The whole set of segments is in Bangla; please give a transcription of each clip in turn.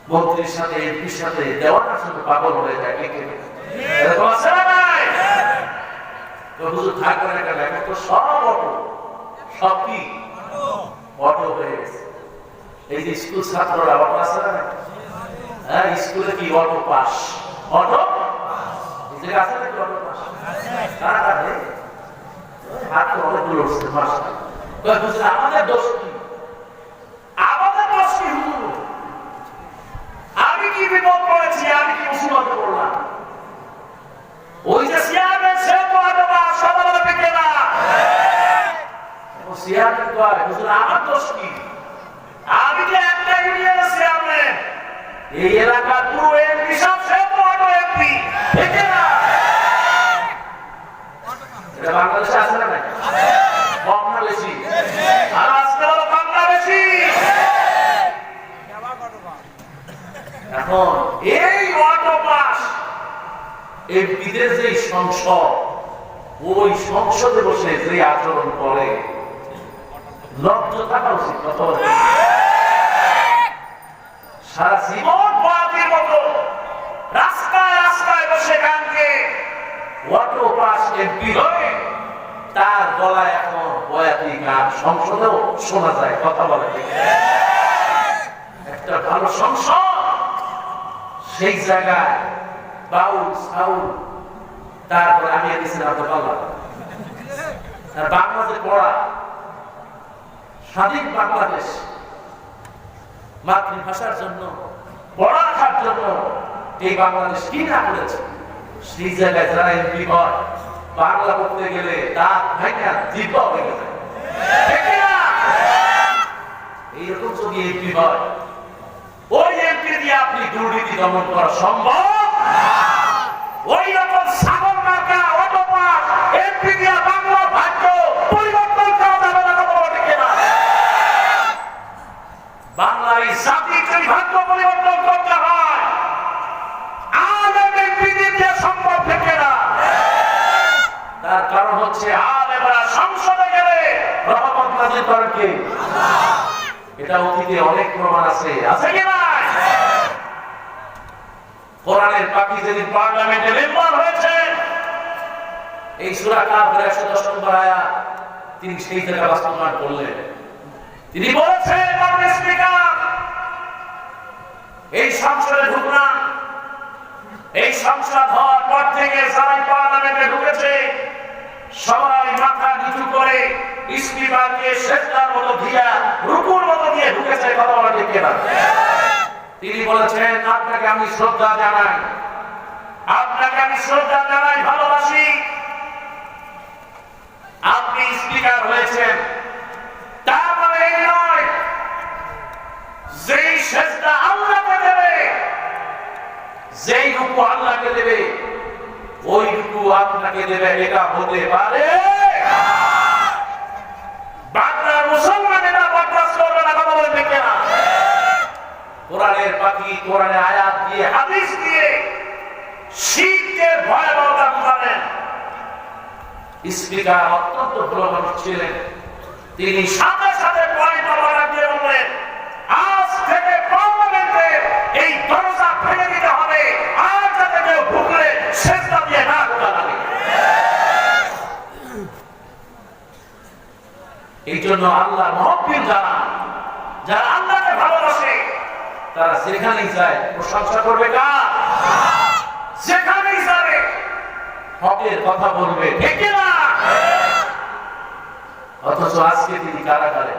মন্ত্রীর সাথে এমপির সাথে দেওয়ানার সাথে পাগল হয়ে যায়। এরকম আছে না নাই? হুজুর থাকবেন একটা লেখা তো সব অটো, সব কি অটো হয়ে গেছে। এই যে স্কুল ছাত্ররা অটো আছে না, হ্যাঁ স্কুলে কি অটো পাস, অটো আছে নাকি অটো পাস? হাত তো অনেকগুলো উঠছে মাসটা। আমাদের দোষ কি? আমাদের দোষ কি হুজুর? আমি কি বিপদ করেছি? আমি কি মুসিবতে পড়লাম? ওই যে সিয়ামের সে তো আদবা সবাই পেকে না। সিয়ামের তো হুজুর আমার দোষ কি? আমি যে একটা ইউনিয়ন সিয়ামে এই এলাকার পুরো এমপি সব সে তো আদো এমপি পেকে না। এটা বাংলাদেশে আছে না নাই? কম না বেশি? আর আজকে হলো কম না বেশি? এখন এই অটো পাস এমপিদের যে সংসদ, ওই সংসদে বসে যে আচরণ করে লজ্জা থাকা উচিত। কত সারা জীবন বাতির মতো রাস্তায় রাস্তায় বসে গানকে অটো পাস এমপি হয়ে তার গলায় এখন বয়াতি গান সংসদেও শোনা যায়। কথা বলে একটা ভালো সংসদ, সেই জায়গায় বাউল সাউল, তারপরে আমি দিয়েছিলাম বাংলাদেশে পড়া স্বাধীন বাংলাদেশ মাতৃভাষার জন্য পড়ার জন্য এই বাংলাদেশ কি না করেছে। সেই জায়গায় যারা এমপি হয় বাংলা বলতে গেলে দাঁত ভাঙা জিভা হয়ে গেছে। এইরকম যদি এমপি হয়, ওই এমপি দিয়ে আপনি দুর্নীতি দমন করা সম্ভব? ওই রকম সাগর মার্কা অটো পাস এমপি দিয়ে বাংলা ভাগ্য পরিবর্তন করা যাবে না। বাংলার এই জাতির যদি ভাগ্য পরিবর্তন করতে হয় আলেম এমপি দিয়ে সম্ভব থেকে না। তার কারণ হচ্ছে আলেমরা সংসদে গেলে রহমত নাযিল করেন কে? এটা অতীতে অনেক প্রমাণ আছে, আছে কি না? কোরআনের পাখি যেদিন পার্লামেন্টে মেম্বার হয়েছে, এই সূরা কাফের 110 নম্বর আয়াত তিনি সেই জায়গা বাস্তবায়ন করলেন। তিনি বলেছেন, মাননীয় স্পিকার, এই সংসদে ঢুকলাম, এই সংসদ হওয়ার পর থেকে যারা পার্লামেন্টে ঢুকেছে সবাই মাথা নিচু করে স্পিকারকে সেজদার মতো দিয়া রুকুর মতো দিয়ে ঢুকেছে। কথা বলা ঠিক কিনা? তিনি বলেছেন, আপনাকে আমি শ্রদ্ধা জানাই, আপনাকে আমি শ্রদ্ধা জানাই, ভালোবাসি। আপনি স্পিকার হয়েছেন, তার মানে এই নয় যেই সেজদা আল্লাহকে দেবে, যেই রুকু আল্লাহকে দেবে, ওই রুকু আপনাকে দেবে, এটা হতে পারে বাংলার মুসলমান এটা বরদাস্ত করবে না। কথা বলে দেখে না? কোরআনের পাখি কোরআনের আয়াত দিয়ে হাদিস দিয়ে শিরকের ভয়াবহতা বুঝালেন। স্পিকার অত্যন্ত ভালো মানুষ ছিলেন, তিনি সাথে সাথে পয়েন্ট অবহার দিয়ে বললেন, আজ থেকে পার্লামেন্টে এই দরজা ভেঙে দিতে হবে, আর যাতে কেউ ঢুকলে সেজদা দিয়ে না ঢোকা লাগে। এই জন্য আল্লাহ মহব্বিল যারা, যারা আল্লাহকে ভালোবাসে, তারা যেখানেই যায় প্রশংসা করবে কার? যেখানেই যাবে হকের কথা বলবে, ঠিক না? অথচ আজকে তিনি কারাগারে,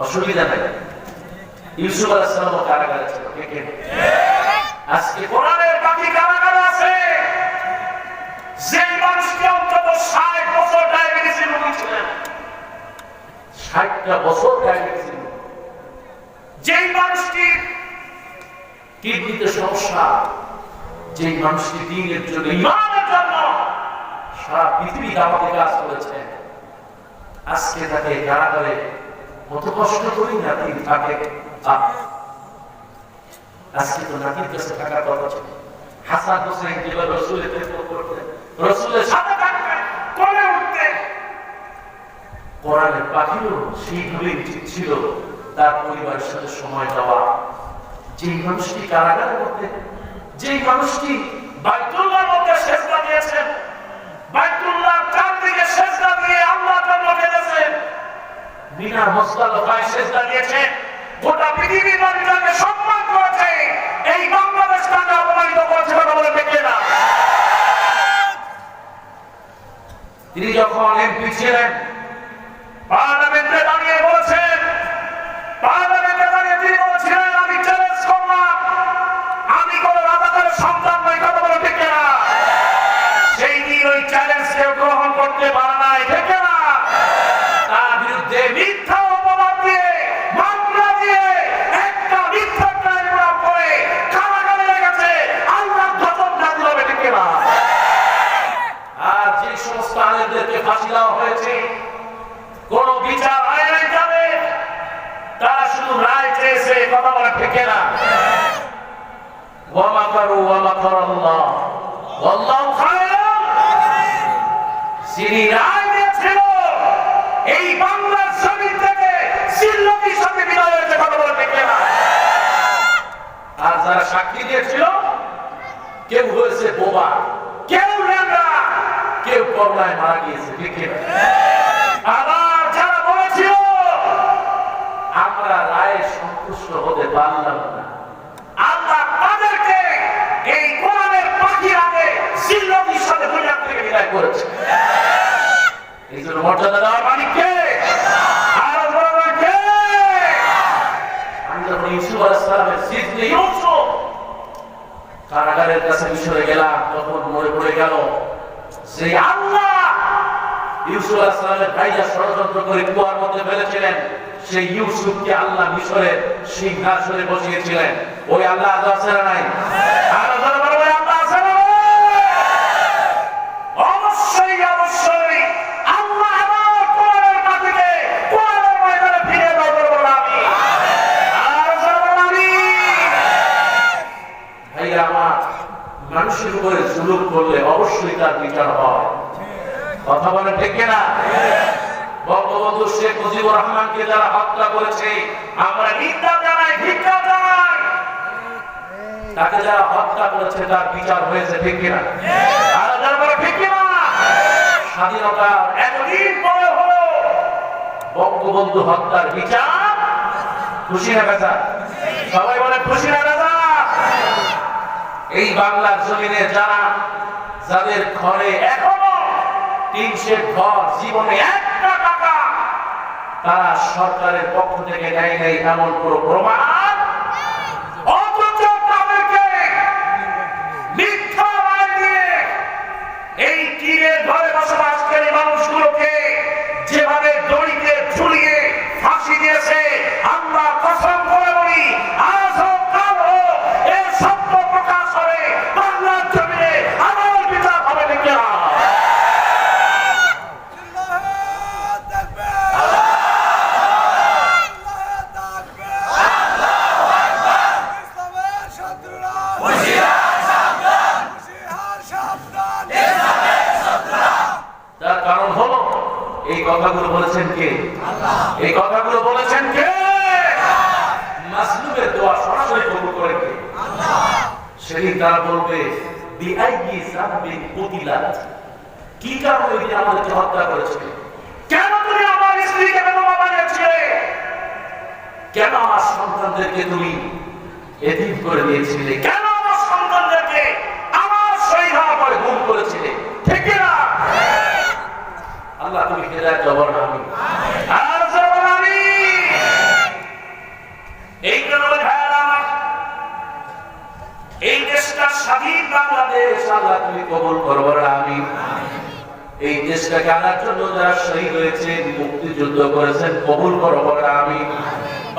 অসুবিধা নাই। ইউসুফ আলাইহিস সালাম কারাগারে ছিল, ঠিক না? আজকে কোরআনের পাখি কারাগারে আছে। যে মানুষকে অন্তত 60 বছর ডায়াবেটিসের রোগী ছিলেন, 60টা বছর ডায়াবেটিস, যেই মানুষটি কিডনিতে সমস্যা, যেই মানুষটি দ্বীনের জন্য, ঈমানের জন্য সারা পৃথিবী দাওয়াতে কাজ করেছেন, আজকে তাকে কারাগারে কত কষ্ট করি নাতির থাকে। আজকে তো নাতির কাছে থাকার কথা ছিল। হাসান হোসেন যেভাবে রসুলের খেদমত করতেন, রসুলের সাথে থাকতেন, কোলে উঠতেন, কোরআনের পাখিও সেইভাবেই ছিল। তার পরিবারের সাথে সময় দেওয়া। যেই মানুষটি কারাগারের মধ্যে, যেই মানুষটি বাইতুল্লাহর মধ্যে সেজদা দিয়েছেন, বাইতুল্লাহর চারদিকে সেজদা দিয়ে আল্লাহর জন্য কেঁদেছেন, মিনার মুজদালিফায় সেজদা দিয়েছেন, গোটা পৃথিবীর মানুষকে সম্মান করেছে, এই বাংলাদেশ তাকে অপমানিত করেছে, কথা বলে দেখে না। তিনি যখন এমপি ছিলেন, পার্লামেন্টে দাঁড়িয়ে বলেছেন, পার্লামেন্টে দাঁড়িয়ে তিনি বলেছিলেন, আমি চ্যালেঞ্জ করলাম, আমি কোন রাজাকারের সন্তান নই, কথা বলে দেখে না। সেই দিন ওই চ্যালেঞ্জ কেউ গ্রহণ করতে পারে নাই, দেখে না। তার বিরুদ্ধে মিথ্যা অপবাদ দিয়ে, মামলা দিয়ে, একটা মিথ্যা ট্রাইব্যুনাল করে কারাগারে রেখেছে, আল্লাহর গজব নাযিল হবে, দেখে না। আর যে সমস্ত আলেমদেরকে ফাঁসি দেওয়া হয়েছে, কোন বিচার হয় নাই যাবে, তারা শুধু রায় চেয়েছে, কথা বলে ঠিক না। ওয়া মাকারু ওয়া মাকারাল্লাহ ওয়াল্লাহু খায়রুল মাকিরিন। যিনি রায় দিয়েছিল, এই বাংলার জমিন থেকে জিল্লতির সাথে বিদায় হয়েছে, কথা বলে ঠিক না। আর যারা সাক্ষী দিয়েছিল, কেউ হয়েছে বোবা, কেউ ল্যাংড়া, কেউ করোনায় মারা গিয়েছে, ঠিক না। আবার যারা বলেছিল আমরা রায়ে সন্তুষ্ট হতে পারলাম না, আল্লাহ তাদেরকে এই কোরআনের পাখির আগে জিল্লতির সাথে দুনিয়া থেকে বিদায় করেছে। এই জন্য মর্যাদা দেওয়ার মালিক কে? আরো বড় কে? আমি যখন ইউসুফ আলাইহিস সালামের সিজনে ইউসুফ কারাগারের কাছে মিশরে গেলাম, তখন মনে পড়ে গেল সেই আল্লাহ ইউসুফ আলাইহিস সালামের ভাইরা ষড়যন্ত্র করে কুয়ার মধ্যে ফেলেছিলেন, সেই ইউসুফকে আল্লাহ মিশরের সিংহাসনে বসিয়েছিলেন। ওই আল্লাহ আজ আছে না নাই? আর যারা বলে ওই আল্লাহ আছে না? অবশ্যই অবশ্যই আল্লাহ আমার কোরআনের মাটিতে, কোরআনের ময়দানে ফিরে দাও, বলবো আমি। আর যারা বলে আমি, ভাইরা আমার, মানুষের উপরে জুলুম করলে অবশ্যই তার বিচার হয়, কথা বলে ঠিক না। বঙ্গবন্ধু শেখ মুজিবুর রহমানকে যারা হত্যা করেছে, আমরা নিন্দা জানাই, ধিক্কার জানাই। তাকে যারা হত্যা করেছে তার বিচার হয়েছে, ঠিক না। আর যারা বলে ঠিক না, স্বাধীনতা এতদিন পরে হলো বঙ্গবন্ধু হত্যার বিচার, খুশি না বেজা? সবাই বলে খুশি না বেজা? এই বাংলার জমিনে যারা, যাদের ঘরে এখনো টিনশেড ঘর, জীবনে একটা টাকা তারা সরকারের পক্ষ থেকে নেয় নাই, এমন কোন প্রমাণ, অথচ তাদেরকে মিথ্যা রায় দিয়ে এই টিনের ঘরে বসবাসকারী মানুষগুলোকে যেভাবে দড়িতে ঝুলিয়ে ফাঁসি দিয়েছে, আল্লাহ কসম করে বলি, আজ হোক কাল হোক এর সত্য প্রকাশ হবে, বাংলার জমিনে আমার বিচার হবে, ঠিক না। তার কারণ হলো এই কথাগুলো বলেছেন কে? আল্লাহ। এই কথাগুলো বলেছেন কে? মাজলুমের দোয়া সরাসরি কবুল করেন কে? আল্লাহ। সেদিন তারা বলবে বিআইয়ি যামবিন কুতিলাত, কি কারণে ওই দিন আমাদেরকে হত্যা করেছিলে? কেন তুমি আমার স্ত্রীকে বিধবা বানিয়েছিলে? কেন আমার সন্তানদেরকে তুমি এতিম করে দিয়েছিলে? কেন আমার সন্তানদেরকে আমার শহীদ হওয়ার পরে গুম করেছিলে? ঠিক না? আল্লাহ তুমি হেদায়েত দাও না। আমি আর জবান আমি এই কারণে ভাইরা, এই দেশটা স্বাধীন বাংলাদেশ, আল্লাহ তুমি কবুল করো না। আমি এই দেশটাকে আনার জন্য যারা শহীদ হয়েছেন, মুক্তিযুদ্ধ করেছেন, কবুল করো না। আমি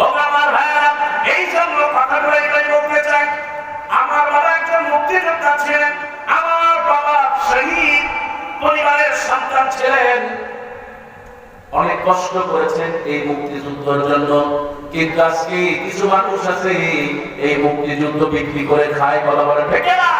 ও আমার ভাইরা, এই জন্য কথাগুলো এটাই বলতে চাই, আমার বাবা একজন মুক্তিযোদ্ধা ছিলেন, আমার বাবা শহীদ পরিবারের সন্তান ছিলেন, অনেক কষ্ট করেছেন এই মুক্তিযুদ্ধের জন্য। কিন্তু আজকে কিছু মানুষ আছে এই মুক্তিযুদ্ধ বিক্রি করে খায়, কথা বলে ঠিক না।